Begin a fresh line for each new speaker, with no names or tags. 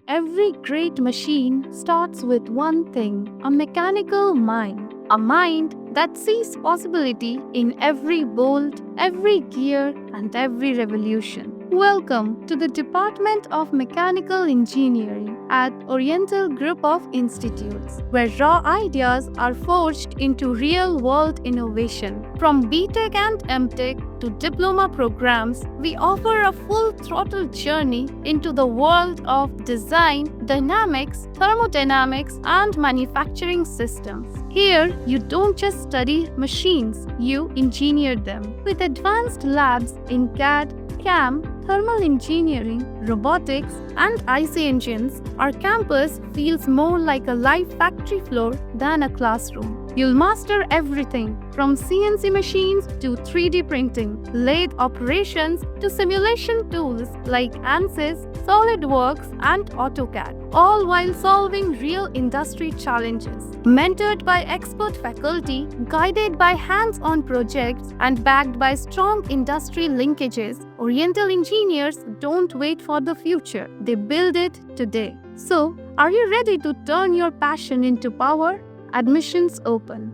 Every great machine starts with one thing: a mechanical mind. A mind that sees possibility in every bolt, every gear, and every revolution. Welcome to the Department of Mechanical Engineering at Oriental Group of Institutes, where raw ideas are forged into real-world innovation. From B.Tech and M.Tech to Diploma programs, we offer a full-throttle journey into the world of design, dynamics, thermodynamics, and manufacturing systems. Here, you don't just study machines, you engineer them. With advanced labs in CAD, CAM, thermal engineering, robotics, and IC engines, our campus feels more like a live factory floor than a classroom. You'll master everything from CNC machines to 3D printing, lathe operations to simulation tools like ANSYS, SolidWorks, and AutoCAD, all while solving real industry challenges. Mentored by expert faculty, guided by hands-on projects, and backed by strong industry linkages, Oriental engineers don't wait for the future, they build it today. So, are you ready to turn your passion into power? Admissions open.